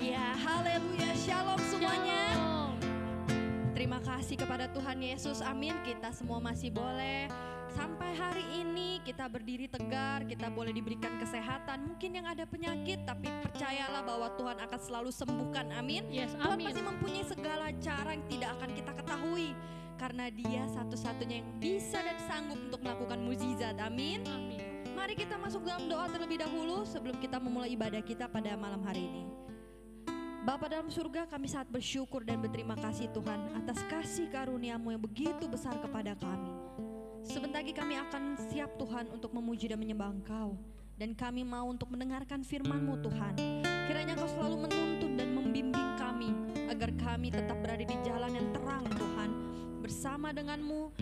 Ya, haleluya, shalom semuanya. Terima kasih kepada Tuhan Yesus, amin. Kita semua masih boleh sampai hari ini kita berdiri tegar, kita boleh diberikan kesehatan. Mungkin yang ada penyakit, tapi percayalah bahwa Tuhan akan selalu sembuhkan, amin. Yes, Tuhan amin. masih mempunyai segala cara yang tidak akan kita ketahui, karena Dia satu-satunya yang bisa dan sanggup untuk melakukan mukjizat, amin. Amin. Mari kita masuk dalam doa terlebih dahulu sebelum kita memulai ibadah kita pada malam hari ini. Bapa dalam surga, kami sangat bersyukur dan berterima kasih Tuhan atas kasih karunia-Mu yang begitu besar kepada kami. Sebentar lagi kami akan siap Tuhan untuk memuji dan menyembah Engkau. Dan kami mau untuk mendengarkan firman-Mu Tuhan. Kiranya Engkau selalu menuntun dan membimbing kami agar kami tetap berada di jalan yang terang Tuhan, bersama dengan-Mu.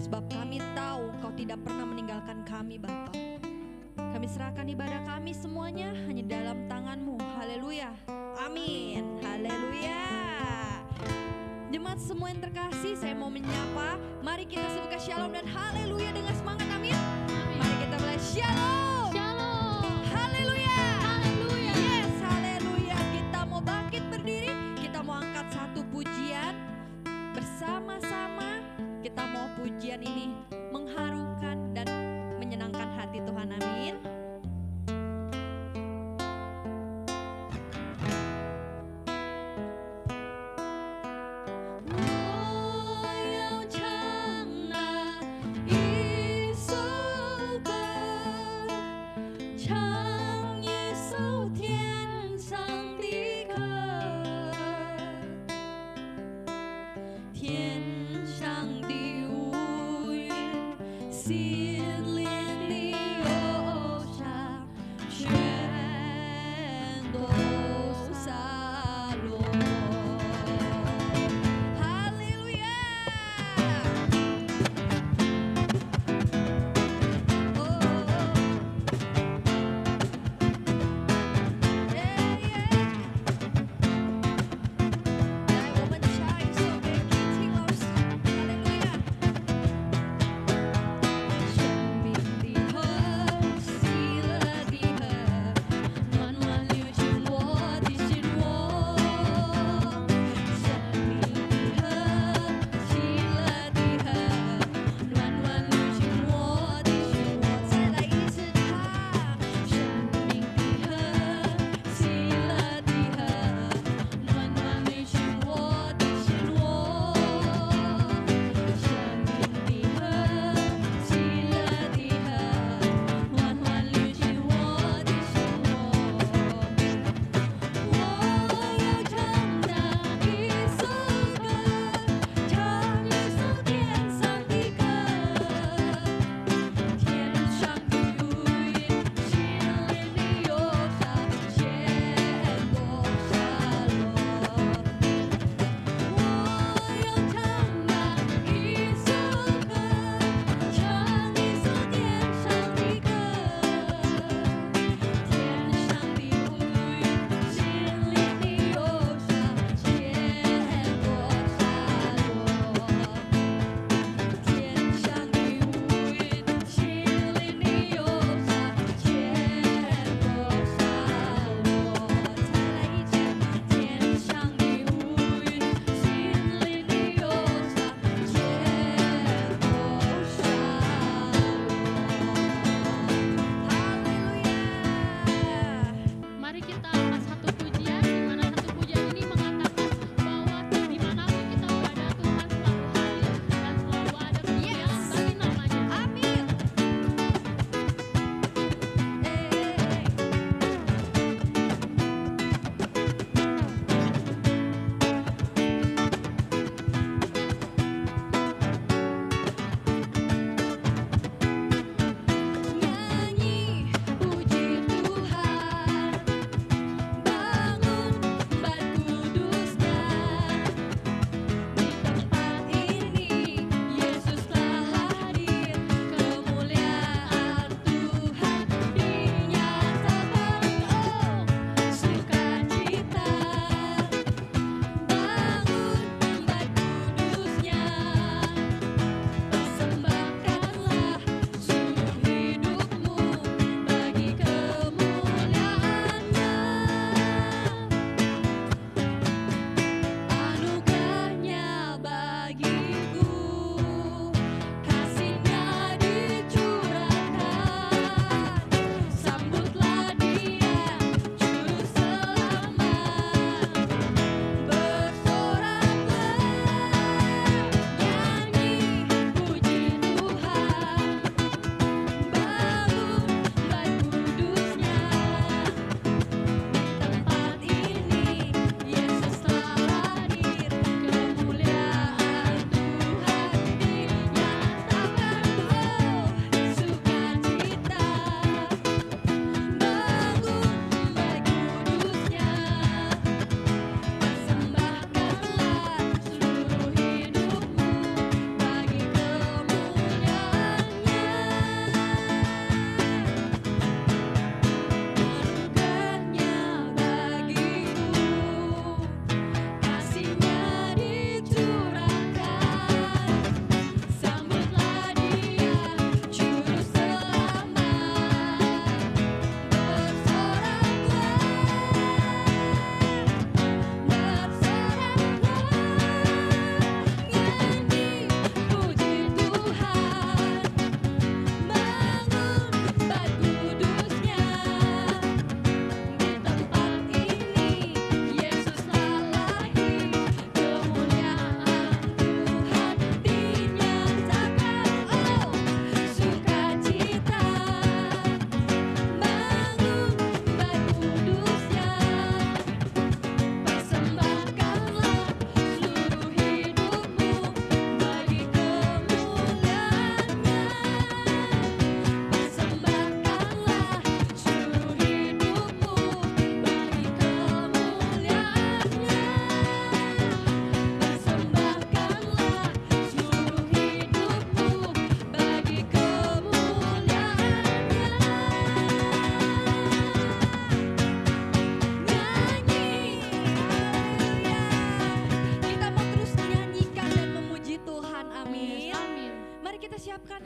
Sebab kami tahu Engkau tidak pernah meninggalkan kami Bapa. Kami serahkan ibadah kami semuanya hanya dalam tangan-Mu. Haleluya. Amin. Haleluya. Jemaat semua yang terkasih, saya mau menyapa. Mari kita sebutkan shalom dan haleluya dengan semangat, amin. Mari kita mulai shalom. Shalom. Haleluya. Haleluya. Yes, haleluya. Kita mau bangkit berdiri, kita mau angkat satu pujian bersama-sama. Kita mau pujian ini mengharukan dan menyenangkan hati Tuhan, amin. Oh,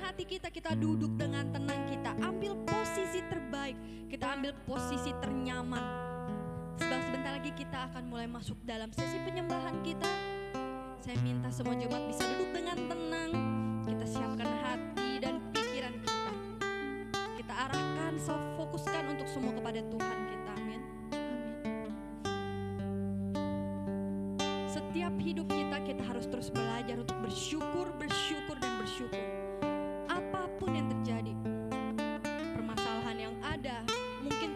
hati kita, kita duduk dengan tenang, kita ambil posisi terbaik, kita ambil posisi ternyaman. Sebab sebentar lagi kita akan mulai masuk dalam sesi penyembahan kita. Saya minta semua jemaat bisa duduk dengan tenang, kita siapkan hati dan pikiran kita. Kita arahkan, fokuskan untuk semua kepada Tuhan kita. Amin. Setiap hidup kita harus terus belajar untuk bersyukur, bersyukur, dan bersyukur. Apapun yang terjadi, permasalahan yang ada, mungkin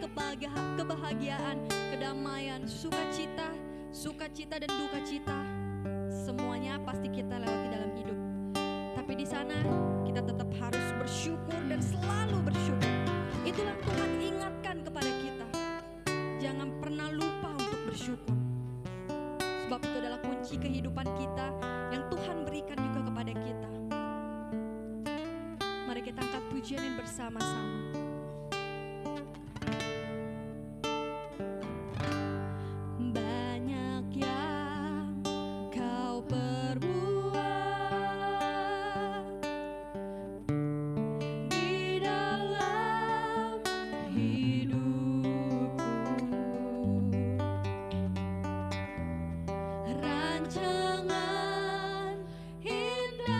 kebahagiaan, kedamaian, sukacita dan duka cita, semuanya pasti kita lewati dalam hidup. Tapi di sana kita tetap harus bersyukur dan selalu bersyukur. Itulah Tuhan ingatkan kepada kita. Jangan pernah lupa untuk bersyukur. Sebab itu adalah kunci kehidupan kita yang Tuhan berikan juga kepada kita. Mari kita angkat pujian yang bersama-sama. Banyak yang kau perbuat di dalam hidupku. Rancangan indahmu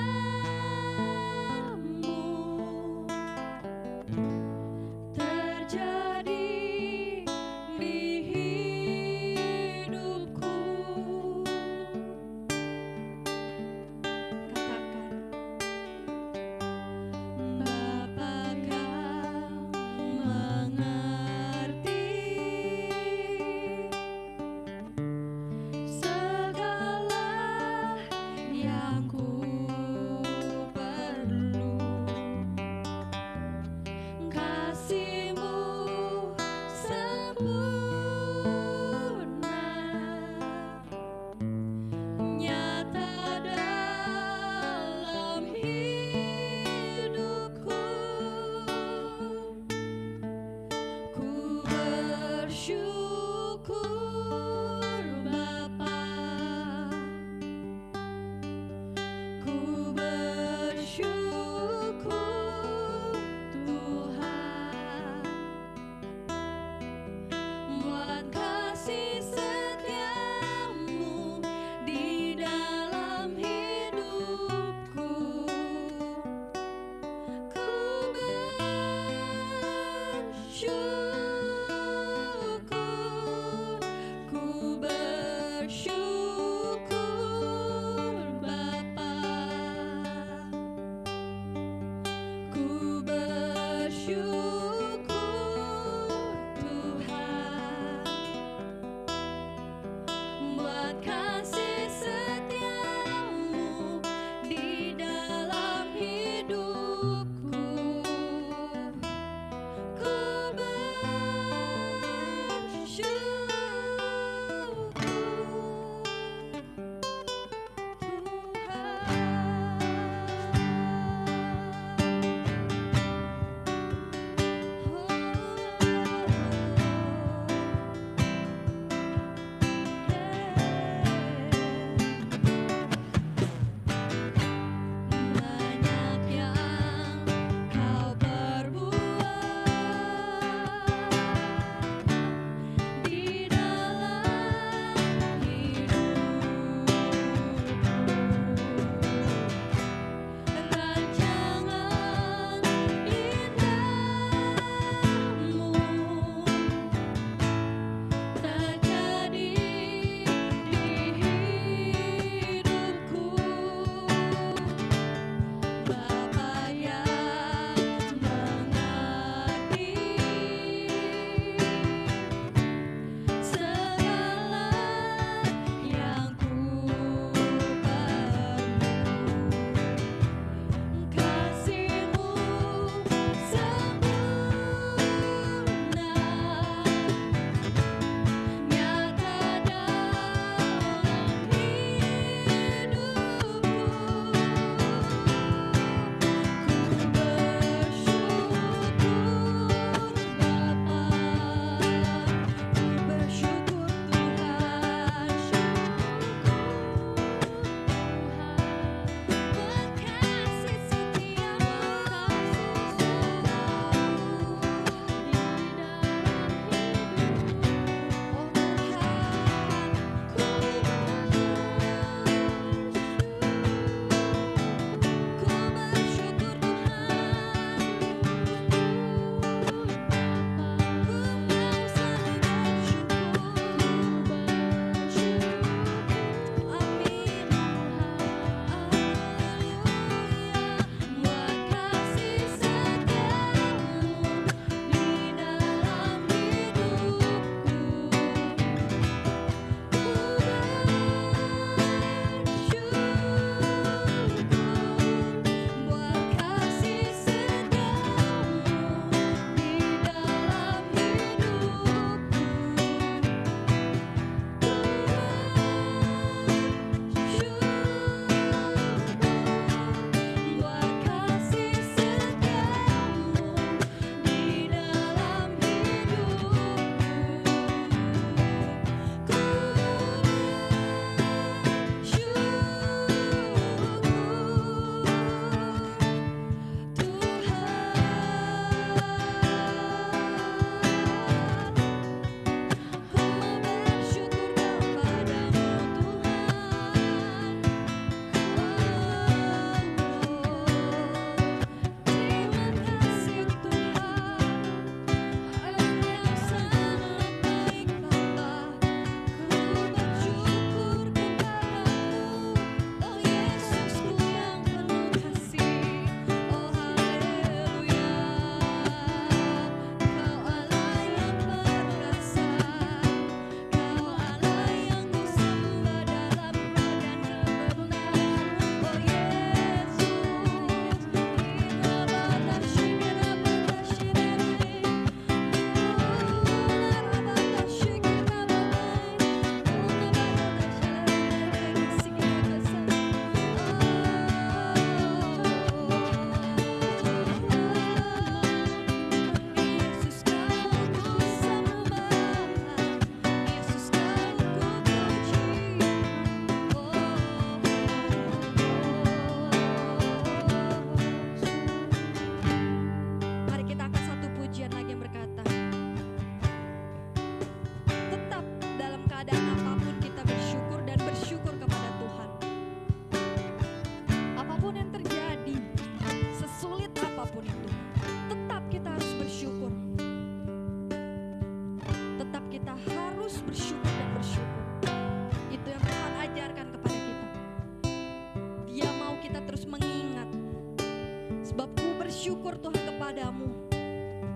bersyukur Tuhan kepadamu,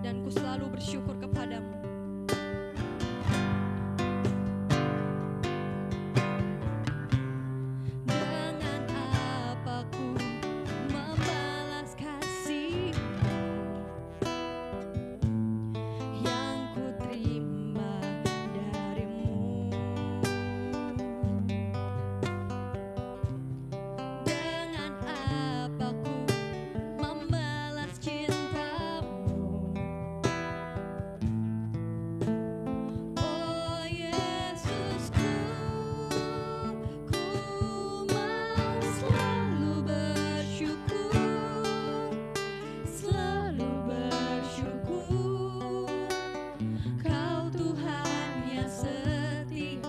dan ku selalu bersyukur kepadamu. Dengan apa ku membalas kasih yang ku terima darimu. Dengan apa ku membalas cintamu. Oh Yesusku, ku mau selalu bersyukur, selalu bersyukur. Kau Tuhan yang setia,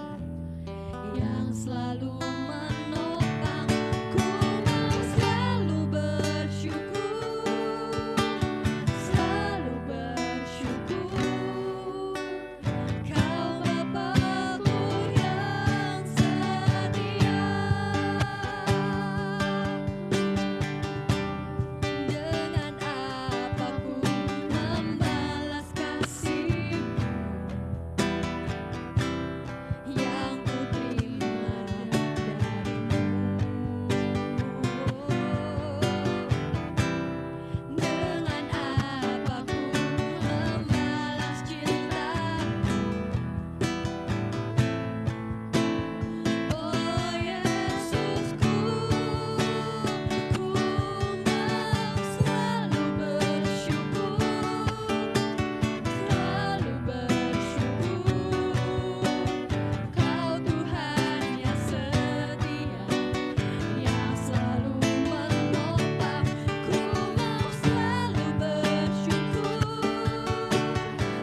yang selalu menopang. Ku mau selalu bersyukur, selalu bersyukur. Kau Bapa-Ku yang setia. Dengan apa ku membalas kasih yang ku terima darimu. Dengan apa ku membalas cintamu. Oh Yesusku, ku mau selalu bersyukur, selalu bersyukur. Kau Tuhan yang setia, yang selalu menopang. Ku mau selalu bersyukur,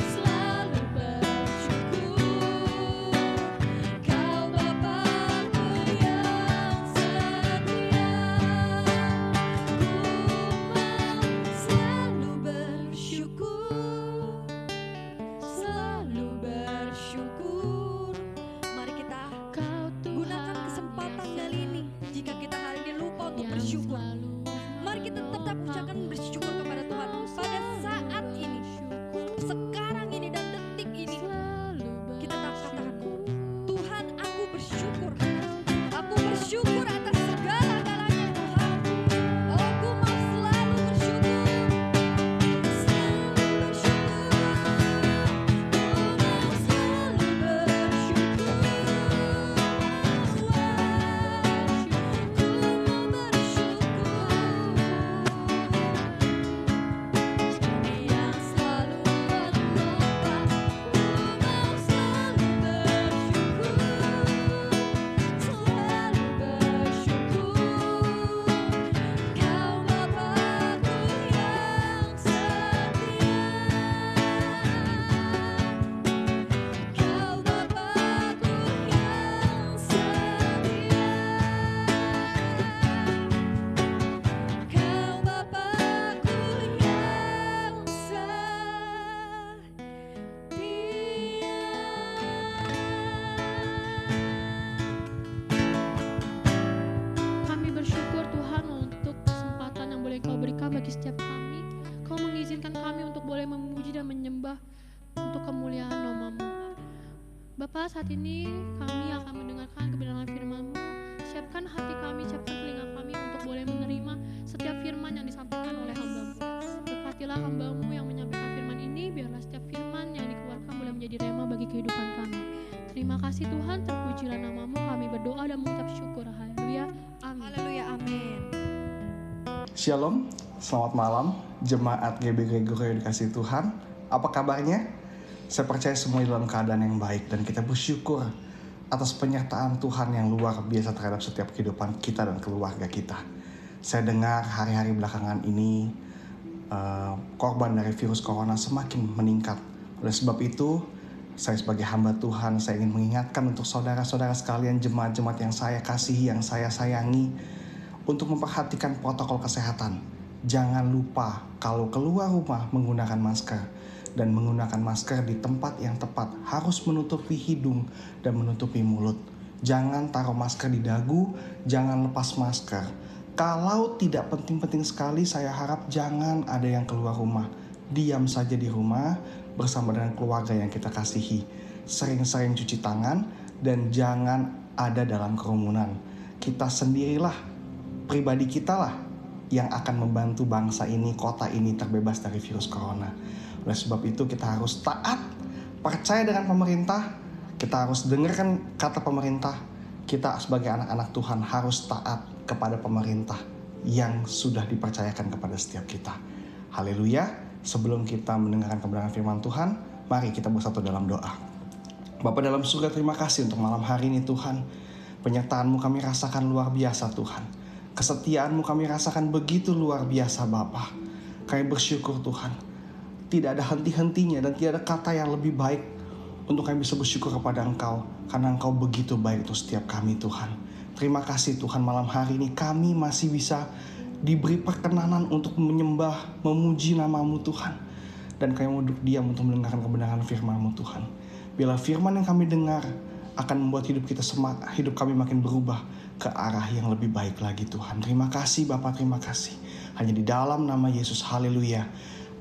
selalu bersyukur. Kau Bapa-Ku yang setia. Ku mau selalu bersyukur, selalu bersyukur. Mari kita gunakan kesempatan kali ini. Jika kita hari ini lupa untuk bersyukur, mari kita tetap ucapkan bersyukur kepada Tuhan pada saat ini, sekarang ini dan detik ini. Kita tetap katakan, Tuhan, aku bersyukur. Aku bersyukur atas segala-galanya Tuhan. Oh, aku mau selalu bersyukur, selalu bersyukur. Ku mau selalu bersyukur, yang selalu menopang. Ku mau selalu bersyukur, selalu bersyukur. Kau Bapa-Ku yang setia. Kau Bapa-Ku yang setia. Kau Bapa-Ku yang Kami bersyukur Tuhan untuk kesempatan yang boleh Kau berikan bagi setiap kami. Kau mengizinkan kami untuk boleh memuji dan menyembah untuk kemuliaan nama-Mu. Bapa, saat ini kami akan mendengarkan kebenaran firman-Mu. Siapkan hati kami, siapkan telinga kami untuk boleh menerima setiap firman yang disampaikan oleh hamba-Mu. Berkatilah hamba-Mu yang menyampaikan firman ini, biarlah setiap firman yang dikeluarkan boleh menjadi rema bagi kehidupan kami. Terima kasih Tuhan, terpujilah nama-Mu. Kami berdoa dan mengucap syukur. Haleluya. Amin. Haleluya, amin. Shalom, selamat malam jemaat GBK Guru yang dikasihi Tuhan. Apa kabarnya? Saya percaya semua dalam keadaan yang baik dan kita bersyukur atas penyertaan Tuhan yang luar biasa terhadap setiap kehidupan kita dan keluarga kita. Saya dengar hari-hari belakangan ini korban dari virus corona semakin meningkat. Oleh sebab itu, saya sebagai hamba Tuhan, saya ingin mengingatkan untuk saudara-saudara sekalian, jemaat-jemaat yang saya kasihi, yang saya sayangi, untuk memperhatikan protokol kesehatan. Jangan lupa kalau keluar rumah menggunakan masker, dan menggunakan masker di tempat yang tepat, harus menutupi hidung dan menutupi mulut. Jangan taruh masker di dagu, jangan lepas masker. Kalau tidak penting-penting sekali, saya harap jangan ada yang keluar rumah. Diam saja di rumah bersama dengan keluarga yang kita kasihi. Sering-sering cuci tangan dan jangan ada dalam kerumunan. Kita sendirilah, pribadi kita lah yang akan membantu bangsa ini, kota ini terbebas dari virus corona. Oleh sebab itu kita harus taat, percaya dengan pemerintah, kita harus dengarkan kata pemerintah. Kita sebagai anak-anak Tuhan harus taat kepada pemerintah yang sudah dipercayakan kepada setiap kita. Haleluya. Sebelum kita mendengarkan kebenaran firman Tuhan, mari kita bersatu dalam doa. Bapa dalam surga, terima kasih untuk malam hari ini Tuhan. Penyertaan-Mu kami rasakan luar biasa Tuhan. Kesetiaan-Mu kami rasakan begitu luar biasa Bapa. Kami bersyukur Tuhan. Tidak ada henti-hentinya dan tidak ada kata yang lebih baik untuk kami bisa bersyukur kepada Engkau. Karena Engkau begitu baik untuk setiap kami Tuhan. Terima kasih Tuhan, malam hari ini kami masih bisa diberi perkenanan untuk menyembah, memuji nama-Mu Tuhan. Dan kami mau duduk diam untuk mendengarkan kebenaran firman-Mu Tuhan. Bila firman yang kami dengar akan membuat hidup kami makin berubah ke arah yang lebih baik lagi Tuhan. Terima kasih Bapa, terima kasih. Hanya di dalam nama Yesus, haleluya.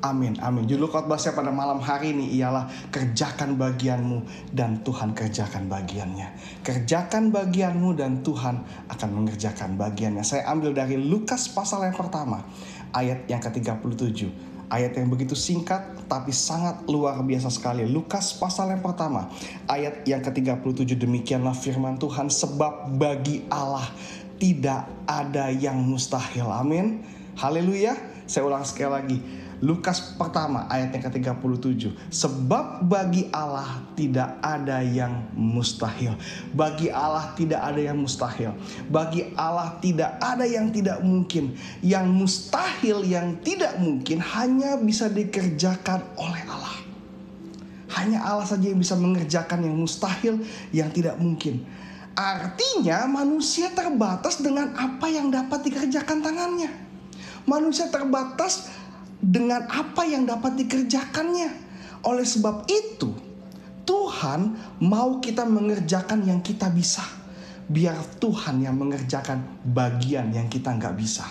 Amin, amin. Judul khotbah saya pada malam hari ini ialah kerjakan bagianmu dan Tuhan kerjakan bagiannya. Kerjakan bagianmu dan Tuhan akan mengerjakan bagiannya. Saya ambil dari Lukas pasal yang pertama, ayat yang ke-37. Ayat yang begitu singkat tapi sangat luar biasa sekali. Lukas pasal yang pertama, ayat yang ke-37, demikianlah firman Tuhan, sebab bagi Allah tidak ada yang mustahil. Amin. Haleluya. Saya ulang sekali lagi. Lukas pertama ayat yang ke-37. Sebab bagi Allah tidak ada yang mustahil. Bagi Allah tidak ada yang mustahil. Bagi Allah tidak ada yang tidak mungkin. Yang mustahil, yang tidak mungkin hanya bisa dikerjakan oleh Allah. Hanya Allah saja yang bisa mengerjakan yang mustahil, yang tidak mungkin. Artinya manusia terbatas dengan apa yang dapat dikerjakan tangannya. Manusia terbatas dengan apa yang dapat dikerjakannya. Oleh sebab itu, Tuhan mau kita mengerjakan yang kita bisa. Biar Tuhan yang mengerjakan bagian yang kita nggak bisa.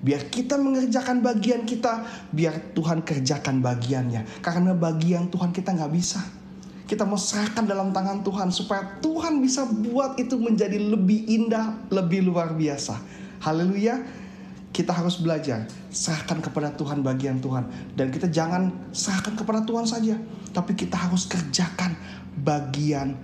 Biar kita mengerjakan bagian kita, biar Tuhan kerjakan bagiannya. Karena bagian Tuhan kita nggak bisa. Kita mau serahkan dalam tangan Tuhan supaya Tuhan bisa buat itu menjadi lebih indah, lebih luar biasa. Haleluya. Kita harus belajar serahkan kepada Tuhan bagian Tuhan. Dan kita jangan serahkan kepada Tuhan saja, tapi kita harus kerjakan bagian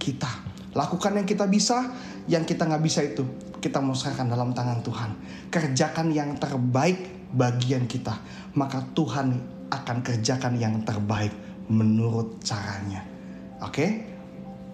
kita. Lakukan yang kita bisa, yang kita gak bisa itu kita mau serahkan dalam tangan Tuhan. Kerjakan yang terbaik bagian kita, maka Tuhan akan kerjakan yang terbaik menurut caranya. Oke?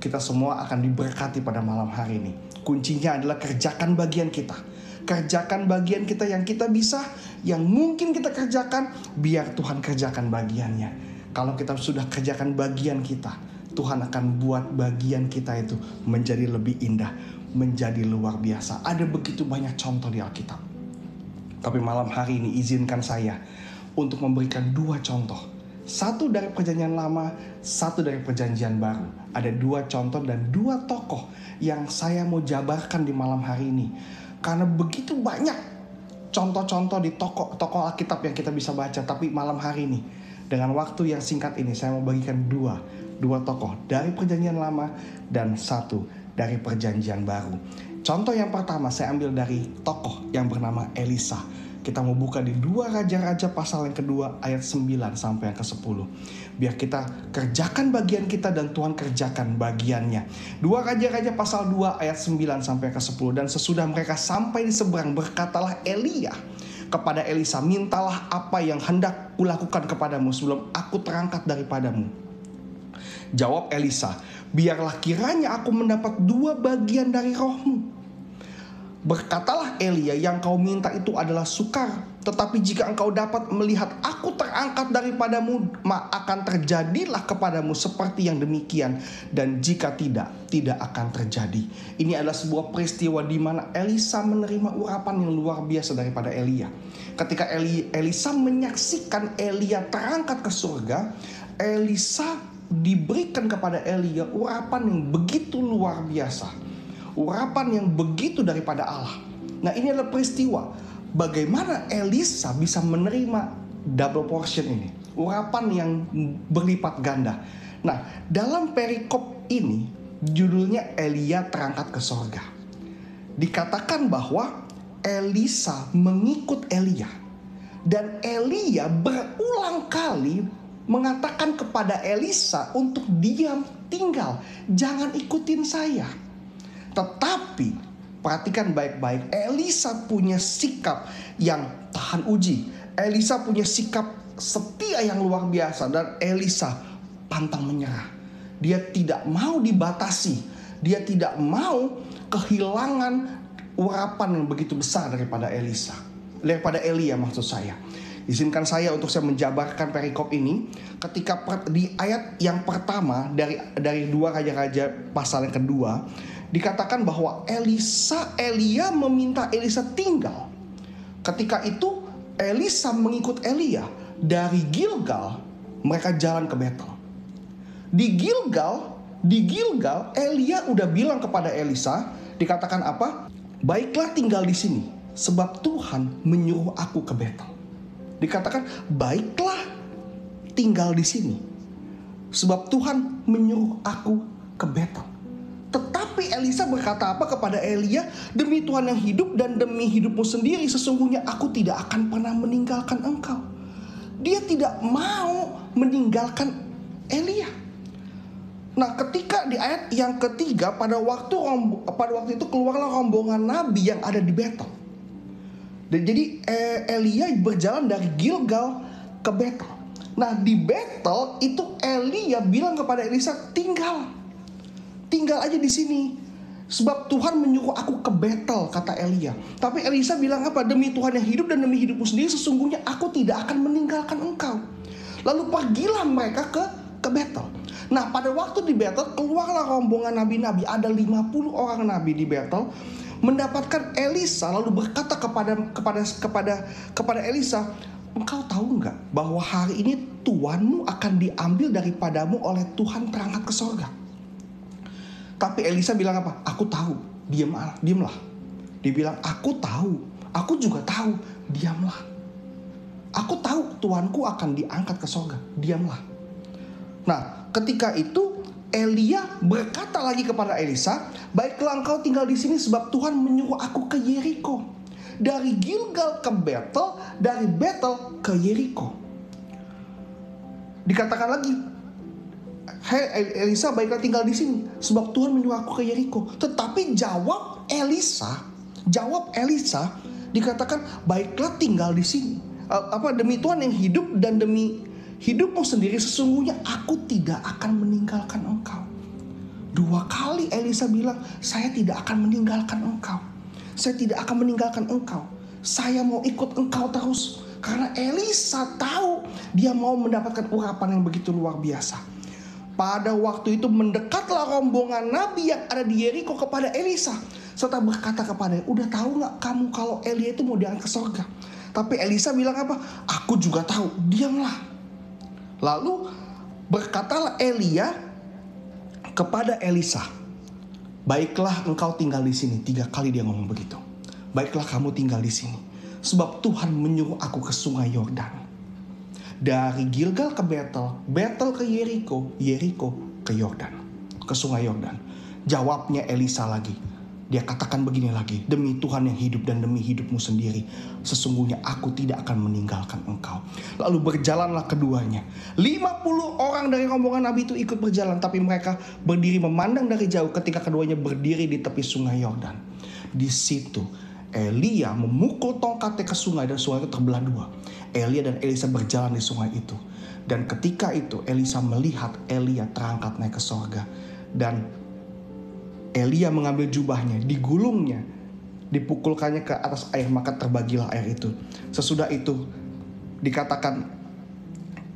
Kita semua akan diberkati pada malam hari ini. Kuncinya adalah kerjakan bagian kita. Kerjakan bagian kita yang kita bisa, yang mungkin kita kerjakan, biar Tuhan kerjakan bagiannya. Kalau kita sudah kerjakan bagian kita, Tuhan akan buat bagian kita itu menjadi lebih indah, menjadi luar biasa. Ada begitu banyak contoh di Alkitab. Tapi malam hari ini izinkan saya untuk memberikan dua contoh. Satu dari perjanjian lama, satu dari perjanjian baru. Ada dua contoh dan dua tokoh yang saya mau jabarkan di malam hari ini. Karena begitu banyak contoh-contoh di tokoh Alkitab yang kita bisa baca. Tapi malam hari ini, dengan waktu yang singkat ini, saya mau bagikan dua tokoh dari perjanjian lama dan satu dari perjanjian baru. Contoh yang pertama saya ambil dari tokoh yang bernama Elisa. Kita mau buka di 2 Raja-Raja pasal yang kedua ayat 9 sampai yang ke-10. Biar kita kerjakan bagian kita dan Tuhan kerjakan bagiannya. 2 Raja-Raja pasal 2 ayat 9 sampai ke-10. Dan sesudah mereka sampai di seberang, berkatalah Elia kepada Elisa, mintalah apa yang hendak kulakukan kepadamu sebelum aku terangkat daripadamu. Jawab Elisa, biarlah kiranya aku mendapat 2 bagian dari rohmu. Berkatalah Elia, yang kau minta itu adalah sukar. Tetapi jika engkau dapat melihat aku terangkat daripadamu, maka akan terjadilah kepadamu seperti yang demikian. Dan jika tidak akan terjadi. Ini adalah sebuah peristiwa di mana Elisa menerima urapan yang luar biasa daripada Elia. Ketika Elisa menyaksikan Elia terangkat ke surga, Elisa diberikan kepada Elia urapan yang begitu luar biasa. Urapan yang begitu daripada Allah. Nah, ini adalah peristiwa bagaimana Elisa bisa menerima double portion ini, urapan yang berlipat ganda. Nah, dalam perikop ini judulnya Elia terangkat ke sorga. Dikatakan bahwa Elisa mengikut Elia, dan Elia berulang kali mengatakan kepada Elisa untuk diam, tinggal, jangan ikutin saya. Tetapi perhatikan baik-baik, Elisa punya sikap yang tahan uji. Elisa punya sikap setia yang luar biasa, dan Elisa pantang menyerah. Dia tidak mau dibatasi, dia tidak mau kehilangan urapan yang begitu besar daripada Elia maksud saya. Izinkan saya untuk saya menjabarkan perikop ini ketika di ayat yang pertama dari 2 Raja-Raja pasal yang kedua, dikatakan bahwa Elia meminta Elisa tinggal. Ketika itu Elisa mengikut Elia dari Gilgal, mereka jalan ke Betel. Di Gilgal Elia udah bilang kepada Elisa, dikatakan apa? Baiklah tinggal di sini, sebab Tuhan menyuruh aku ke Betel. Dikatakan baiklah tinggal di sini, sebab Tuhan menyuruh aku ke Betel. Tetapi Elisa berkata apa kepada Elia? Demi Tuhan yang hidup dan demi hidupmu sendiri, sesungguhnya aku tidak akan pernah meninggalkan engkau. Dia tidak mau meninggalkan Elia. Nah, ketika di ayat yang ketiga, pada waktu itu keluarlah rombongan nabi yang ada di Betel. Dan jadi Elia berjalan dari Gilgal ke Betel. Nah, di Betel itu Elia bilang kepada Elisa, tinggal aja di sini, sebab Tuhan menyuruh aku ke Betel, kata Elia. Tapi Elisa bilang apa? Demi Tuhan yang hidup dan demi hidupmu sendiri, sesungguhnya aku tidak akan meninggalkan engkau. Lalu pergilah mereka ke Betel. Nah, pada waktu di Betel keluarlah rombongan nabi-nabi, ada 50 orang nabi di Betel, mendapatkan Elisa, lalu berkata kepada Elisa, engkau tahu nggak bahwa hari ini tuanmu akan diambil daripadamu oleh Tuhan terangkat ke sorga? Tapi Elisa bilang apa? Aku tahu, diamlah. Dia bilang, aku tahu, aku juga tahu, diamlah. Aku tahu tuanku akan diangkat ke sorga, diamlah. Nah, ketika itu Elia berkata lagi kepada Elisa, baiklah engkau tinggal di sini sebab Tuhan menyuruh aku ke Yeriko. Dari Gilgal ke Betel, dari Betel ke Yeriko. Dikatakan lagi, hei Elisa, baiklah tinggal di sini sebab Tuhan menyuruh aku ke Yeriko. Tetapi jawab Elisa dikatakan, baiklah tinggal di sini. Demi Tuhan yang hidup dan demi hidupmu sendiri, sesungguhnya aku tidak akan meninggalkan engkau. 2 kali Elisa bilang, saya tidak akan meninggalkan engkau. Saya tidak akan meninggalkan engkau. Saya mau ikut engkau terus. Karena Elisa tahu dia mau mendapatkan urapan yang begitu luar biasa. Pada waktu itu mendekatlah rombongan nabi yang ada di Yeriko kepada Elisa, serta berkata kepadanya, udah tahu gak kamu kalau Elia itu mau diangkat ke sorga? Tapi Elisa bilang apa? Aku juga tahu, diamlah. Lalu berkatalah Elia kepada Elisa, baiklah engkau tinggal di sini. 3 kali dia ngomong begitu. Baiklah kamu tinggal di sini, sebab Tuhan menyuruh aku ke sungai Yordan. Dari Gilgal ke Betel, Betel ke Yeriko, Yeriko ke Yordan, ke sungai Yordan. Jawabnya Elisa lagi. Dia katakan begini lagi, demi Tuhan yang hidup dan demi hidupmu sendiri, sesungguhnya aku tidak akan meninggalkan engkau. Lalu berjalanlah keduanya. 50 orang dari rombongan nabi itu ikut berjalan, tapi mereka berdiri memandang dari jauh ketika keduanya berdiri di tepi sungai Yordan. Di situ Elia memukul tongkatnya ke sungai dan sungai itu terbelah 2. Elia dan Elisa berjalan di sungai itu. Dan ketika itu Elisa melihat Elia terangkat naik ke sorga. Dan Elia mengambil jubahnya, digulungnya, dipukulkannya ke atas air, maka terbagilah air itu. Sesudah itu dikatakan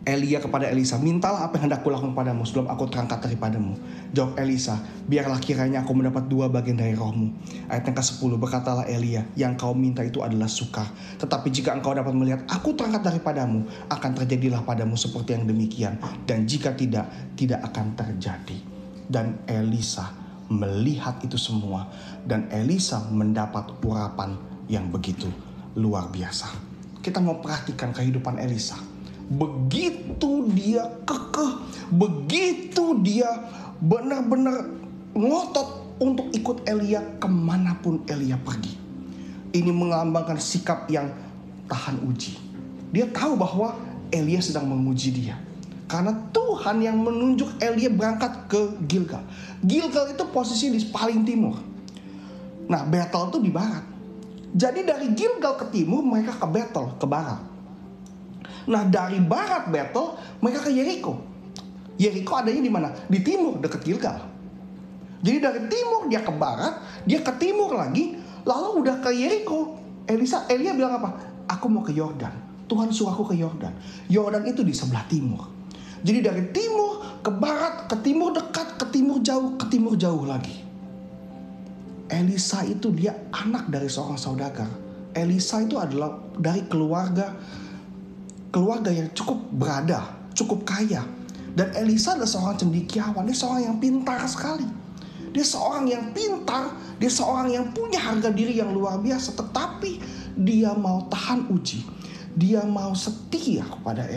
Elia kepada Elisa, mintalah apa yang hendak kulakukan padamu sebelum aku terangkat daripadamu. Jawab Elisa, biarlah kiranya aku mendapat 2 bagian dari rohmu. Ayat yang ke-10, berkatalah Elia, yang kau minta itu adalah sukar. Tetapi jika engkau dapat melihat aku terangkat daripadamu, akan terjadilah padamu seperti yang demikian. Dan jika tidak, tidak akan terjadi. Dan Elisa melihat itu semua, dan Elisa mendapat urapan yang begitu luar biasa. Kita mau perhatikan kehidupan Elisa. Begitu dia kekeh, begitu dia benar-benar ngotot untuk ikut Elia kemanapun Elia pergi. Ini melambangkan sikap yang tahan uji. Dia tahu bahwa Elia sedang menguji dia. Karena Tuhan yang menunjuk Elia berangkat ke Gilgal. Gilgal itu posisi di paling timur. Nah, Betel itu di barat. Jadi dari Gilgal ke timur, mereka ke Betel, ke barat. Nah, dari barat Betel, mereka ke Yeriko. Yeriko adanya di mana? Di timur, dekat Gilgal. Jadi dari timur dia ke barat, dia ke timur lagi, lalu udah ke Yeriko. Elia bilang apa? Aku mau ke Yordan. Tuhan suruh aku ke Yordan. Yordan itu di sebelah timur. Jadi dari timur ke barat, ke timur dekat, ke timur jauh lagi. Elisa itu dia anak dari seorang saudagar. Elisa itu adalah dari keluarga yang cukup berada, cukup kaya. Dan Elisa adalah seorang cendekiawan, dia seorang yang pintar sekali. Dia seorang yang pintar, dia seorang yang punya harga diri yang luar biasa. Tetapi dia mau tahan uji, dia mau setia kepada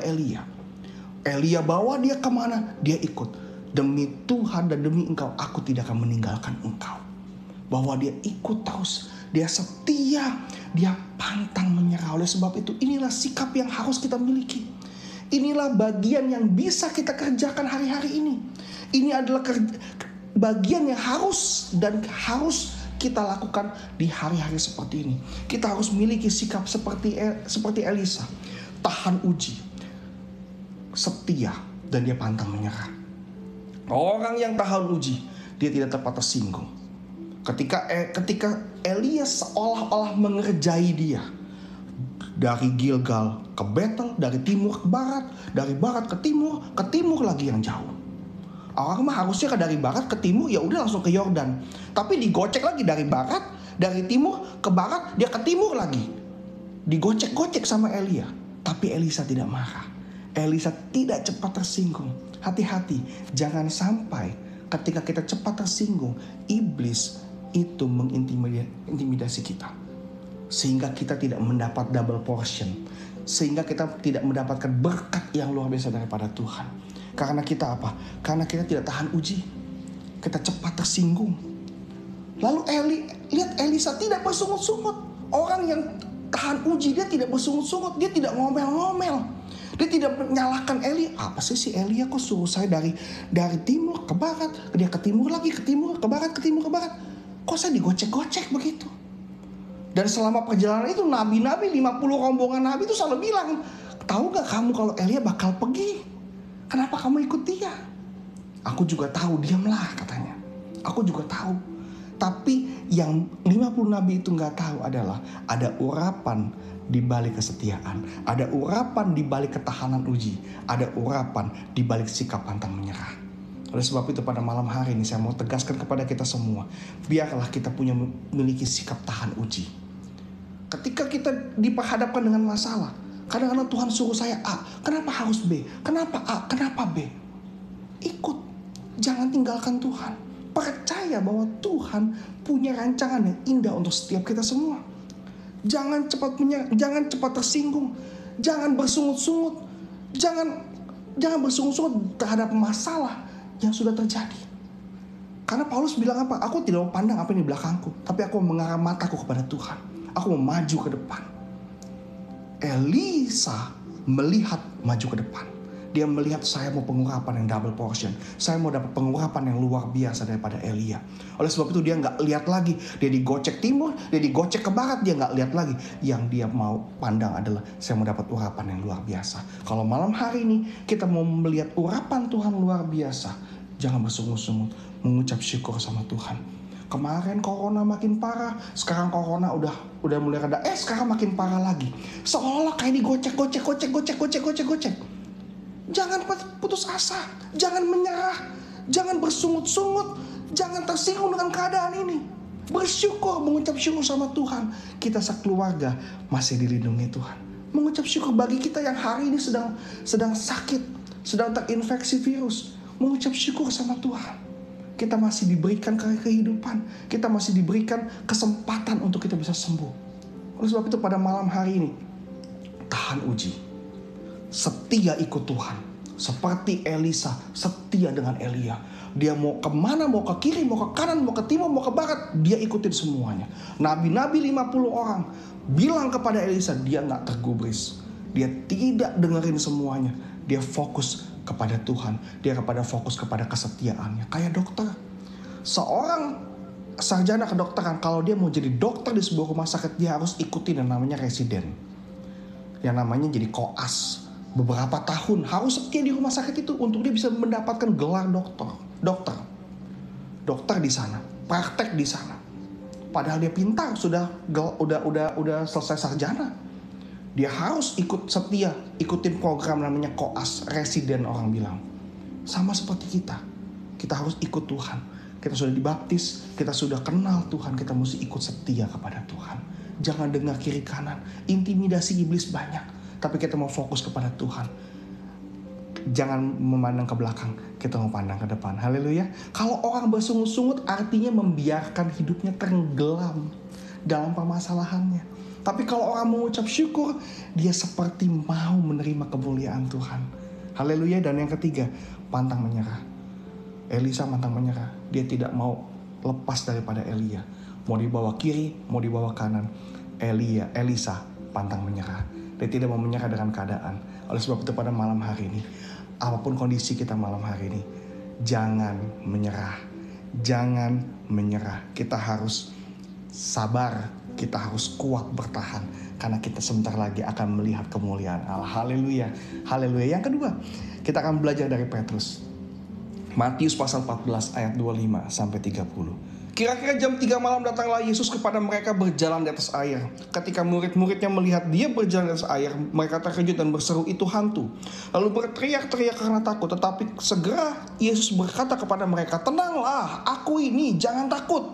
Elia. Elia bawa dia kemana, dia ikut. Demi Tuhan dan demi engkau, aku tidak akan meninggalkan engkau. Bahwa dia ikut terus, dia setia, dia pantang menyerah. Oleh sebab itu, inilah sikap yang harus kita miliki. Inilah bagian yang bisa kita kerjakan hari-hari ini. Ini adalah bagian yang harus kita lakukan di hari-hari seperti ini. Kita harus miliki sikap seperti Elisa. Tahan uji, setia, dan dia pantang menyerah. Orang yang tahan uji, dia tidak dapat tersinggung. Ketika Elia seolah-olah mengerjai dia, dari Gilgal ke Betel, dari timur ke barat, dari barat ke timur lagi yang jauh. Orang mah harusnya dari barat ke timur ya udah langsung ke Yordan. Tapi digocek lagi dari barat, dari timur ke barat, dia ke timur lagi. Digocek-gocek sama Elia. Tapi Elisa tidak marah. Elisa tidak cepat tersinggung. Hati-hati, jangan sampai ketika kita cepat tersinggung, iblis itu mengintimidasi kita. Sehingga kita tidak mendapat double portion. Sehingga kita tidak mendapatkan berkat yang luar biasa daripada Tuhan. Karena kita apa? Karena kita tidak tahan uji. Kita cepat tersinggung. Lalu lihat Elisa tidak bersungut-sungut. Orang yang tahan uji dia tidak bersungut-sungut. Dia tidak ngomel-ngomel. Dia tidak menyalahkan Elia. Apa sih si Elia kok suruh saya dari timur ke barat. Dia ke timur lagi, ke timur, ke barat, ke timur, ke barat. Kok saya digocek-gocek begitu? Dan selama perjalanan itu nabi-nabi 50 rombongan nabi itu selalu bilang, tahu gak kamu kalau Elia bakal pergi? Kenapa kamu ikut dia? Aku juga tahu, diamlah katanya. Aku juga tahu. Tapi yang 50 nabi itu gak tahu adalah ada urapan di balik kesetiaan. Ada urapan di balik ketahanan uji. Ada urapan di balik sikap pantang menyerah. Oleh sebab itu pada malam hari ini saya mau tegaskan kepada kita semua. Biarlah kita memiliki sikap tahan uji. Ketika kita diperhadapkan dengan masalah, kadang-kadang Tuhan suruh saya A, kenapa harus B? Kenapa A? Kenapa B? Ikut, jangan tinggalkan Tuhan. Percaya bahwa Tuhan punya rancangan yang indah untuk setiap kita semua. Jangan cepat tersinggung, jangan bersungut-sungut, jangan bersungut-sungut terhadap masalah yang sudah terjadi. Karena Paulus bilang apa? Aku tidak mau pandang apa yang di belakangku, tapi aku mengarah mataku kepada Tuhan. Aku mau maju ke depan. Elisa melihat maju ke depan. Dia melihat saya mau pengurapan yang double portion. Saya mau dapat pengurapan yang luar biasa daripada Elia. Oleh sebab itu dia gak lihat lagi. Dia digocek timur, dia digocek ke barat. Dia gak lihat lagi. Yang dia mau pandang adalah saya mau dapat urapan yang luar biasa. Kalau malam hari ini kita mau melihat urapan Tuhan luar biasa, jangan bersungut-sungut, mengucap syukur sama Tuhan. Kemarin corona makin parah, sekarang corona udah mulai reda. Sekarang makin parah lagi. Seolah-olah kayak digocek. Jangan putus asa, jangan menyerah, jangan bersungut-sungut, jangan tersinggung dengan keadaan ini. Bersyukur, mengucap syukur sama Tuhan. Kita sekeluarga masih dilindungi Tuhan. Mengucap syukur bagi kita yang hari ini sedang sakit, sedang terinfeksi virus. Mengucap syukur sama Tuhan. kita masih diberikan kehidupan, kita masih diberikan kesempatan untuk kita bisa sembuh. Oleh sebab itu pada malam hari ini, tahan uji, setia ikut Tuhan. Seperti Elisa setia dengan Elia. Dia mau kemana, mau ke kiri, mau ke kanan, mau ke timur, mau ke barat, dia ikutin semuanya. Nabi-nabi 50 orang bilang kepada Elisa, dia gak tergubris. Dia tidak dengerin semuanya. Dia fokus kepada Tuhan. Dia fokus kepada kesetiaannya. Kayak dokter. Seorang sarjana kedokteran, kalau dia mau jadi dokter di sebuah rumah sakit, dia harus ikutin yang namanya residen. Yang namanya jadi koas. Beberapa tahun harus setia di rumah sakit itu untuk dia bisa mendapatkan gelar dokter di sana, praktek di sana. Padahal dia pintar, sudah selesai sarjana. Dia harus setia ikutin program namanya koas, residen orang bilang. Sama seperti kita harus ikut Tuhan. Kita sudah dibaptis, kita sudah kenal Tuhan, kita mesti ikut setia kepada Tuhan. Jangan dengar kiri kanan, intimidasi iblis banyak, tapi kita mau fokus kepada Tuhan. Jangan memandang ke belakang, kita mau pandang ke depan. Haleluya. Kalau orang bersungut-sungut artinya membiarkan hidupnya tenggelam dalam permasalahannya. Tapi kalau orang mengucap syukur, dia seperti mau menerima kemuliaan Tuhan. Haleluya. Dan yang ketiga, pantang menyerah. Elisa pantang menyerah. Dia tidak mau lepas daripada Elia. Mau dibawa kiri, mau dibawa kanan. Elisa pantang menyerah. Dia tidak mau menyerah dengan keadaan. Oleh sebab itu pada malam hari ini, apapun kondisi kita malam hari ini, jangan menyerah. Jangan menyerah. Kita harus sabar. Kita harus kuat bertahan. Karena kita sebentar lagi akan melihat kemuliaan Allah. Haleluya. Haleluya. Yang kedua, kita akan belajar dari Petrus. Matius pasal 14 ayat 25 sampai 30. Kira-kira jam 3 malam datanglah Yesus kepada mereka berjalan di atas air. Ketika murid-muridnya melihat dia berjalan di atas air, mereka terkejut dan berseru, itu hantu. Lalu berteriak-teriak karena takut. Tetapi segera Yesus berkata kepada mereka, tenanglah, aku ini, jangan takut.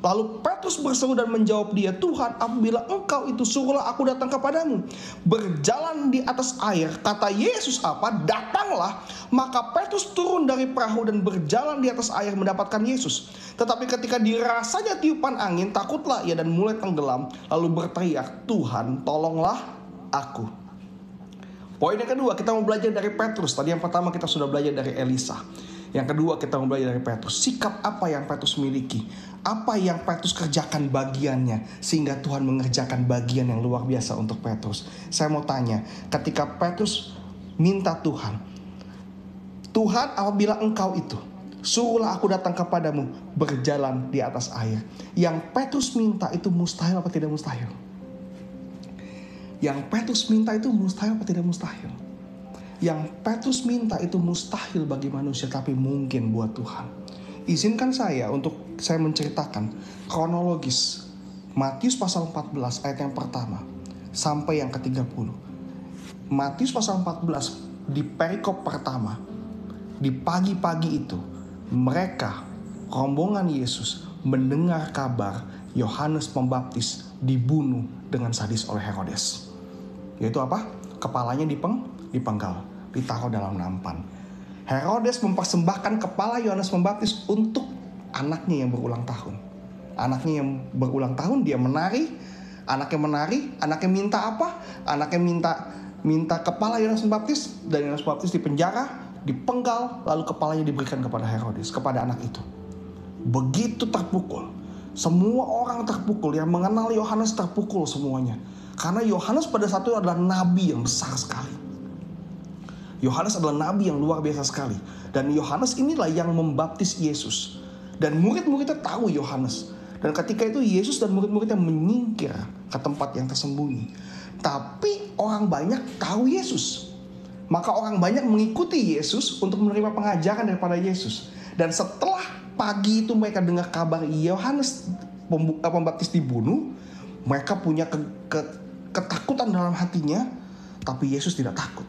Lalu Petrus berseru dan menjawab dia, Tuhan, apabila engkau itu, suruhlah aku datang kepadamu. Berjalan di atas air, kata Yesus apa? Datanglah. Maka Petrus turun dari perahu dan berjalan di atas air mendapatkan Yesus. Tetapi ketika dirasanya tiupan angin, takutlah ia dan mulai tenggelam. Lalu berteriak, Tuhan, tolonglah aku. Poin yang kedua, kita mau belajar dari Petrus. Tadi yang pertama kita sudah belajar dari Elisa. Yang kedua kita mau belajar dari Petrus. Sikap apa yang Petrus miliki? Apa yang Petrus kerjakan bagiannya sehingga Tuhan mengerjakan bagian yang luar biasa untuk Petrus. Saya mau tanya, ketika Petrus minta Tuhan, apabila engkau itu, suruhlah aku datang kepadamu berjalan di atas air. Yang Petrus minta itu mustahil apa tidak mustahil? Yang Petrus minta itu mustahil apa tidak mustahil? Yang Petrus minta itu mustahil bagi manusia, tapi mungkin buat Tuhan. Izinkan saya untuk saya menceritakan kronologis Matius pasal 14 ayat yang pertama sampai yang ke-30. Matius pasal 14 di perikop pertama, di pagi-pagi itu, mereka, rombongan Yesus, mendengar kabar Yohanes Pembaptis dibunuh dengan sadis oleh Herodes. Yaitu apa? Kepalanya dipenggal, ditaruh dalam nampan. Herodes mempersembahkan kepala Yohanes Pembaptis untuk anaknya yang berulang tahun. Anaknya yang berulang tahun, dia menari. Anaknya minta apa? Anaknya minta kepala Yohanes Pembaptis, dan Yohanes Pembaptis dipenjara, dipenggal, lalu kepalanya diberikan kepada Herodes, kepada anak itu. Begitu terpukul. Semua orang terpukul, yang mengenal Yohanes terpukul semuanya. Karena Yohanes pada saat itu adalah nabi yang besar sekali. Yohanes adalah nabi yang luar biasa sekali. Dan Yohanes inilah yang membaptis Yesus. Dan murid-muridnya tahu Yohanes. Dan ketika itu Yesus dan murid-muridnya menyingkir ke tempat yang tersembunyi. Tapi orang banyak tahu Yesus. Maka orang banyak mengikuti Yesus untuk menerima pengajaran daripada Yesus. Dan setelah pagi itu mereka dengar kabar Yohanes Pembaptis dibunuh, mereka punya ketakutan dalam hatinya. Tapi Yesus tidak takut.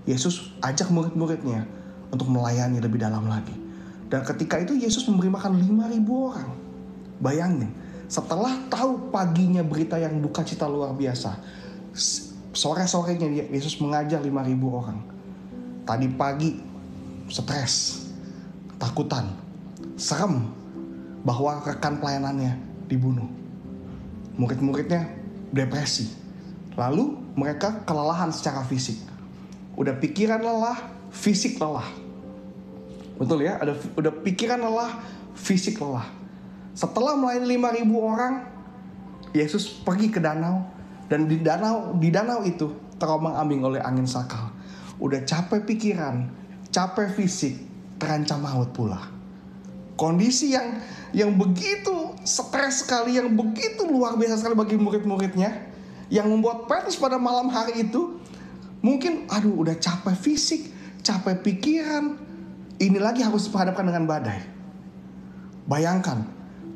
Yesus ajak murid-muridnya untuk melayani lebih dalam lagi. Dan ketika itu Yesus memberi makan 5.000 orang. Bayangin, setelah tahu paginya berita yang duka cita luar biasa, sore-sorenya Yesus mengajar 5.000 orang. Tadi pagi stres, takutan. serem bahwa rekan pelayanannya dibunuh. Murid-muridnya depresi. Lalu mereka kelelahan secara fisik. Udah pikiran lelah, fisik lelah. Betul ya? Udah pikiran lelah, fisik lelah. Setelah melayani 5.000 orang, Yesus pergi ke danau. Dan di danau itu terombang-ambing oleh angin sakal. Udah capek pikiran, capek fisik, terancam maut pula. Kondisi yang begitu stres sekali, yang begitu luar biasa sekali bagi murid-muridnya, yang membuat Petrus pada malam hari itu mungkin udah capek fisik, capek pikiran, ini lagi harus dihadapkan dengan badai.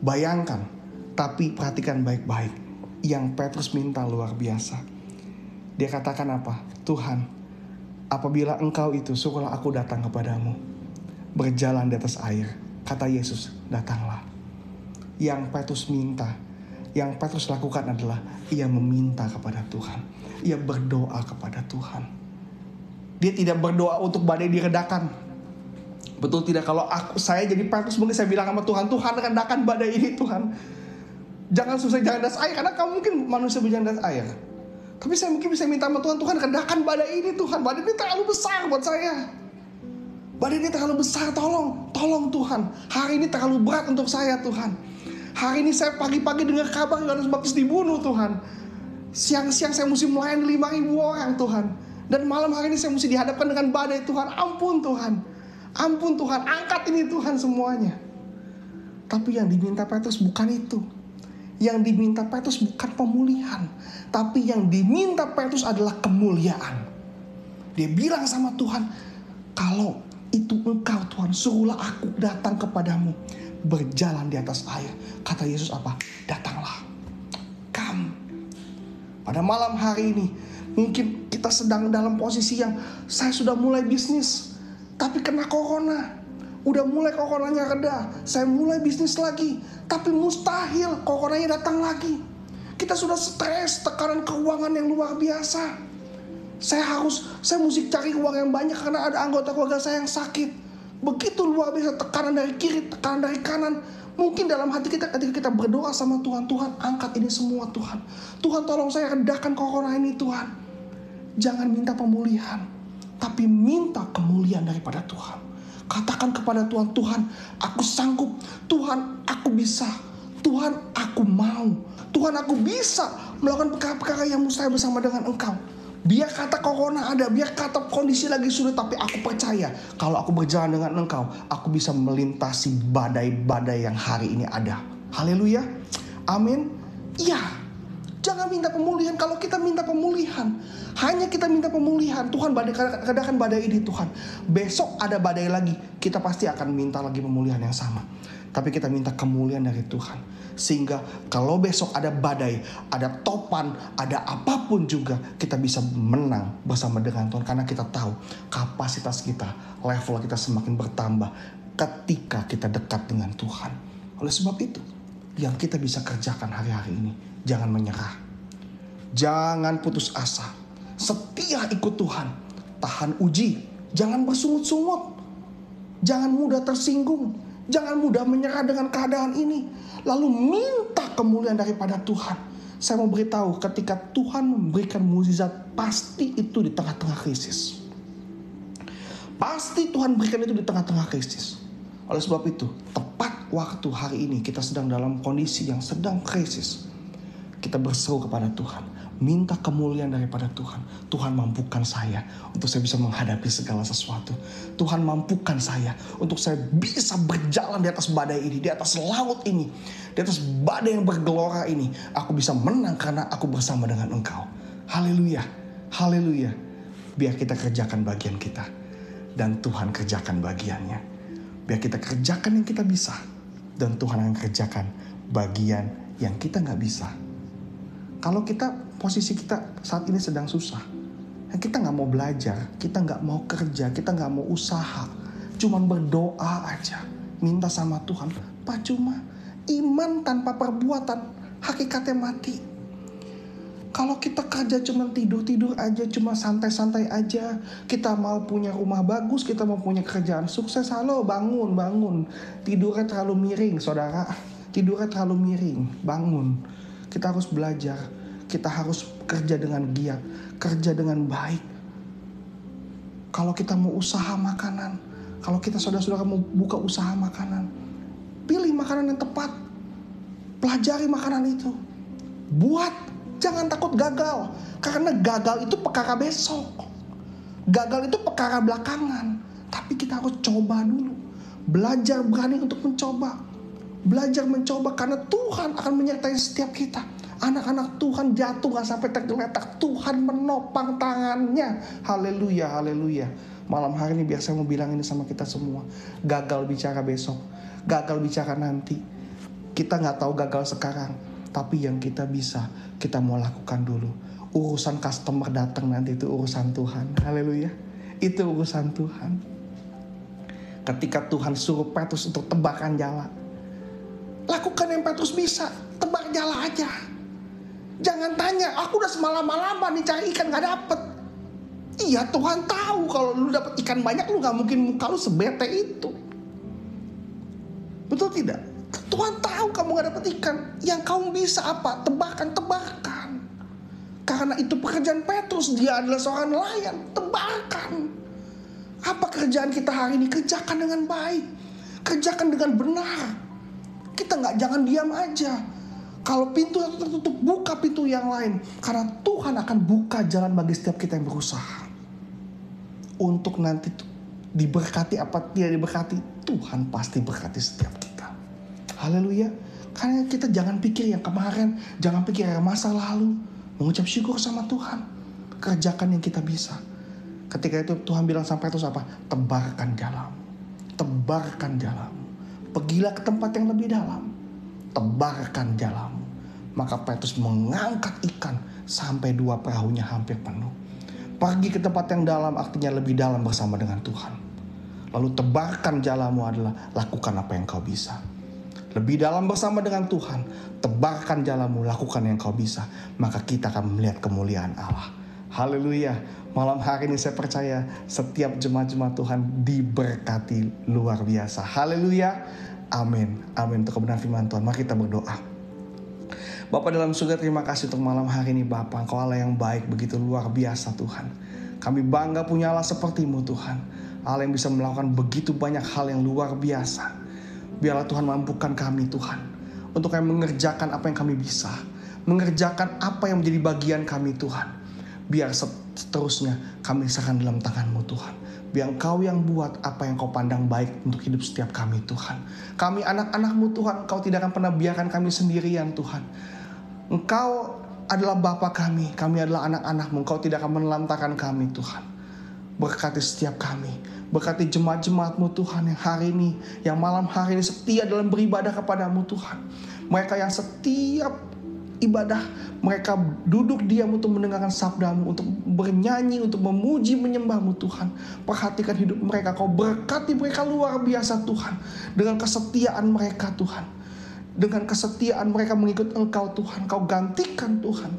Bayangkan, tapi perhatikan baik-baik. Yang Petrus minta luar biasa. Dia katakan apa? Tuhan, apabila Engkau itu, suruhlah aku datang kepadamu, berjalan di atas air. Kata Yesus, datanglah. Yang Petrus minta, yang Petrus lakukan adalah ia meminta kepada Tuhan. Ia berdoa kepada Tuhan. Dia tidak berdoa untuk badai diredakan. Betul tidak? Kalau saya jadi Petrus, mungkin saya bilang sama Tuhan, Tuhan redakan badai ini Tuhan. Jangan susah, jangan das air, karena kamu mungkin manusia berjalan das air. Tapi saya mungkin bisa minta sama Tuhan, Tuhan redakan badai ini Tuhan. Badai ini terlalu besar buat saya. Badai ini terlalu besar, tolong Tuhan. Hari ini terlalu berat untuk saya Tuhan. Hari ini saya pagi-pagi dengar kabar Yohanes Baptis dibunuh Tuhan. Siang-siang saya mesti melayani 5.000 orang Tuhan. Dan malam hari ini saya mesti dihadapkan dengan badai Tuhan. Ampun Tuhan, angkat ini Tuhan semuanya. Tapi yang diminta Petrus bukan itu. Yang diminta Petrus bukan pemulihan, tapi yang diminta Petrus adalah kemuliaan. Dia bilang sama Tuhan, kalau itu Engkau Tuhan, suruhlah aku datang kepadamu, berjalan di atas air. Kata Yesus apa? Datanglah. Come. Pada malam hari ini, mungkin kita sedang dalam posisi yang saya sudah mulai bisnis, tapi kena corona. Udah mulai coronanya reda, saya mulai bisnis lagi, tapi mustahil coronanya datang lagi. Kita sudah stres, tekanan keuangan yang luar biasa. Saya mesti cari uang yang banyak karena ada anggota keluarga saya yang sakit. Begitu luar biasa, tekanan dari kiri, tekanan dari kanan. Mungkin dalam hati kita ketika kita berdoa sama Tuhan, Tuhan angkat ini semua Tuhan. Tuhan tolong saya redahkan corona ini Tuhan. Jangan minta pemulihan, tapi minta kemuliaan daripada Tuhan. Katakan kepada Tuhan, Tuhan aku sanggup, Tuhan aku bisa, Tuhan aku mau, Tuhan aku bisa melakukan perkara-perkara yang mustahil bersama dengan Engkau. Biar kata corona ada, biar kata kondisi lagi sulit, tapi aku percaya kalau aku berjalan dengan Engkau, aku bisa melintasi badai-badai yang hari ini ada. Haleluya, amin. Ya, jangan minta pemulihan. Kalau kita minta pemulihan, hanya kita minta pemulihan, Tuhan redakan badai ini Tuhan. Besok ada badai lagi, kita pasti akan minta lagi pemulihan yang sama. Tapi kita minta kemuliaan dari Tuhan. Sehingga kalau besok ada badai, ada topan, ada apapun juga, kita bisa menang bersama dengan Tuhan. Karena kita tahu kapasitas kita, level kita semakin bertambah ketika kita dekat dengan Tuhan. Oleh sebab itu, yang kita bisa kerjakan hari-hari ini, jangan menyerah. Jangan putus asa. Setia ikut Tuhan. Tahan uji. Jangan bersungut-sungut. Jangan mudah tersinggung. Jangan mudah menyerah dengan keadaan ini. Lalu minta kemuliaan daripada Tuhan. Saya mau beritahu, ketika Tuhan memberikan mukjizat, pasti itu di tengah-tengah krisis. Pasti Tuhan berikan itu di tengah-tengah krisis. Oleh sebab itu, tepat waktu hari ini kita sedang dalam kondisi yang sedang krisis, kita berseru kepada Tuhan, minta kemuliaan daripada Tuhan. Tuhan mampukan saya untuk saya bisa menghadapi segala sesuatu. Tuhan mampukan saya untuk saya bisa berjalan di atas badai ini, di atas laut ini, di atas badai yang bergelora ini. Aku bisa menang karena aku bersama dengan Engkau. Haleluya, haleluya. Biar kita kerjakan bagian kita dan Tuhan kerjakan bagiannya. Biar kita kerjakan yang kita bisa dan Tuhan akan kerjakan bagian yang kita gak bisa. Kalau posisi kita saat ini sedang susah, kita gak mau belajar, kita gak mau kerja, kita gak mau usaha, cuman berdoa aja, minta sama Tuhan, percuma. Iman tanpa perbuatan hakikatnya mati. Kalau kita kerja cuma tidur-tidur aja, cuma santai-santai aja, kita mau punya rumah bagus, kita mau punya kerjaan sukses, halo bangun. Tidurnya terlalu miring saudara, tidurnya terlalu miring, bangun. Kita harus belajar, kita harus kerja dengan giat, kerja dengan baik. Kalau kita mau usaha makanan, kalau kita saudara-saudara mau buka usaha makanan, pilih makanan yang tepat, pelajari makanan itu, buat. Jangan takut gagal, karena gagal itu perkara besok. Gagal itu perkara belakangan. Tapi kita harus coba dulu. Belajar berani untuk mencoba. Belajar mencoba karena Tuhan akan menyertai setiap kita. Anak-anak Tuhan jatuh gak sampai tergeletak. Tuhan menopang tangannya. Haleluya, haleluya. Malam hari ini biar saya mau bilang ini sama kita semua. Gagal bicara besok. Gagal bicara nanti. Kita gak tahu gagal sekarang. Tapi yang kita bisa, kita mau lakukan dulu. Urusan customer datang nanti itu urusan Tuhan. Haleluya. Itu urusan Tuhan. Ketika Tuhan suruh Petrus untuk tebarkan jala, lakukan yang Petrus bisa. Tebar jala aja. Jangan tanya, aku udah semalam-malaman nih cari ikan gak dapet. Iya, Tuhan tahu kalau lu dapet ikan banyak, lu gak mungkin muka lu sebete itu. Betul tidak? Tuhan tahu kamu gak dapat ikan. Yang kamu bisa apa? Tebarkan. Karena itu pekerjaan Petrus. Dia adalah seorang nelayan. Tebarkan. Apa kerjaan kita hari ini? Kerjakan dengan baik. Kerjakan dengan benar. Kita jangan diam aja. Kalau pintu yang tertutup, buka pintu yang lain. Karena Tuhan akan buka jalan bagi setiap kita yang berusaha. Untuk nanti diberkati apa tidak diberkati, Tuhan pasti berkati setiap kita. Haleluya. Karena kita jangan pikir yang kemarin, jangan pikir yang masa lalu. Mengucap syukur sama Tuhan. Kerjakan yang kita bisa. Ketika itu Tuhan bilang sampai itu apa? Tebarkan jalamu. Tebarkan jalamu. Pergilah ke tempat yang lebih dalam. Tebarkan jalamu. Maka Petrus mengangkat ikan sampai 2 perahunya hampir penuh. Pergi ke tempat yang dalam artinya lebih dalam bersama dengan Tuhan. Lalu tebarkan jalamu adalah lakukan apa yang kau bisa. Lebih dalam bersama dengan Tuhan, tebarkan jalamu, lakukan yang kau bisa. Maka kita akan melihat kemuliaan Allah. Haleluya. Malam hari ini saya percaya setiap jemaat-jemaat Tuhan diberkati luar biasa. Haleluya. Amin. Amin. Untuk kebenaran firman Tuhan, mari kita berdoa. Bapa dalam surga, terima kasih untuk malam hari ini Bapa. Engkau Allah yang baik, begitu luar biasa Tuhan. Kami bangga punya Allah seperti-Mu Tuhan. Allah yang bisa melakukan begitu banyak hal yang luar biasa. Biarlah Tuhan mampukan kami Tuhan untuk kami mengerjakan apa yang kami bisa. Mengerjakan apa yang menjadi bagian kami Tuhan. Biar seterusnya kami serahkan dalam tangan-Mu Tuhan. Biar Engkau yang buat apa yang Kau pandang baik untuk hidup setiap kami Tuhan. Kami anak-anak-Mu Tuhan, Engkau tidak akan pernah biarkan kami sendirian Tuhan. Engkau adalah Bapa kami adalah anak-anak-Mu. Engkau tidak akan menelantarkan kami Tuhan. Berkati setiap kami. Berkati jemaat-jemaat-Mu Tuhan yang hari ini, yang malam hari ini setia dalam beribadah kepada-Mu Tuhan. Mereka yang setiap ibadah, mereka duduk diam untuk mendengarkan sabda-Mu, untuk bernyanyi, untuk memuji, menyembah-Mu Tuhan. Perhatikan hidup mereka, Kau berkati mereka luar biasa Tuhan. Dengan kesetiaan mereka Tuhan. Dengan kesetiaan mereka mengikut Engkau Tuhan, Kau gantikan Tuhan.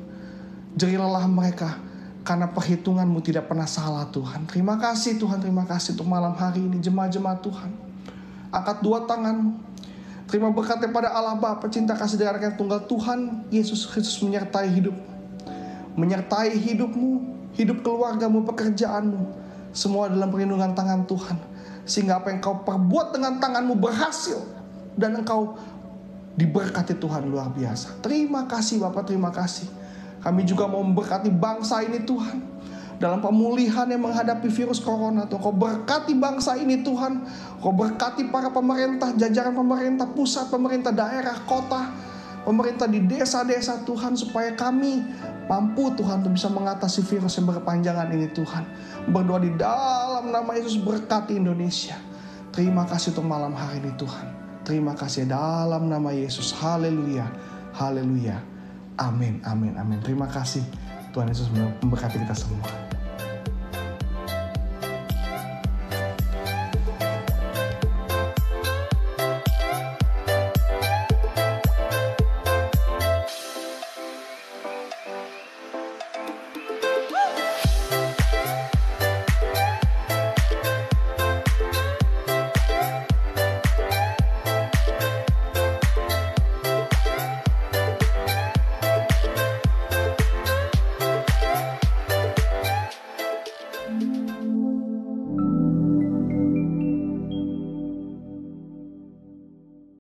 Jerilah mereka. Karena perhitungan-Mu tidak pernah salah Tuhan. Terima kasih Tuhan, terima kasih untuk malam hari ini jemaat-jemaat Tuhan. Angkat 2 tangan-Mu. Terima berkat daripada Allah Bapa, cinta kasih dari Anak yang tunggal Tuhan Yesus Kristus menyertai hidup. Menyertai hidup-Mu, hidup keluarga-Mu, pekerjaan-Mu. Semua dalam perlindungan tangan Tuhan. Sehingga apa yang Kau perbuat dengan tangan-Mu berhasil. Dan Engkau diberkati Tuhan luar biasa. Terima kasih Bapa, terima kasih. Kami juga mau memberkati bangsa ini Tuhan. Dalam pemulihan yang menghadapi virus corona Tuhan. Kau berkati bangsa ini Tuhan. Kau berkati para pemerintah, jajaran pemerintah pusat, pemerintah daerah, kota, pemerintah di desa-desa Tuhan. Supaya kami mampu Tuhan untuk bisa mengatasi virus yang berkepanjangan ini Tuhan. Berdoa di dalam nama Yesus, berkati Indonesia. Terima kasih untuk malam hari ini Tuhan. Terima kasih dalam nama Yesus. Haleluya. Haleluya. Amin, amin, amin. Terima kasih Tuhan Yesus memberkati kita semua.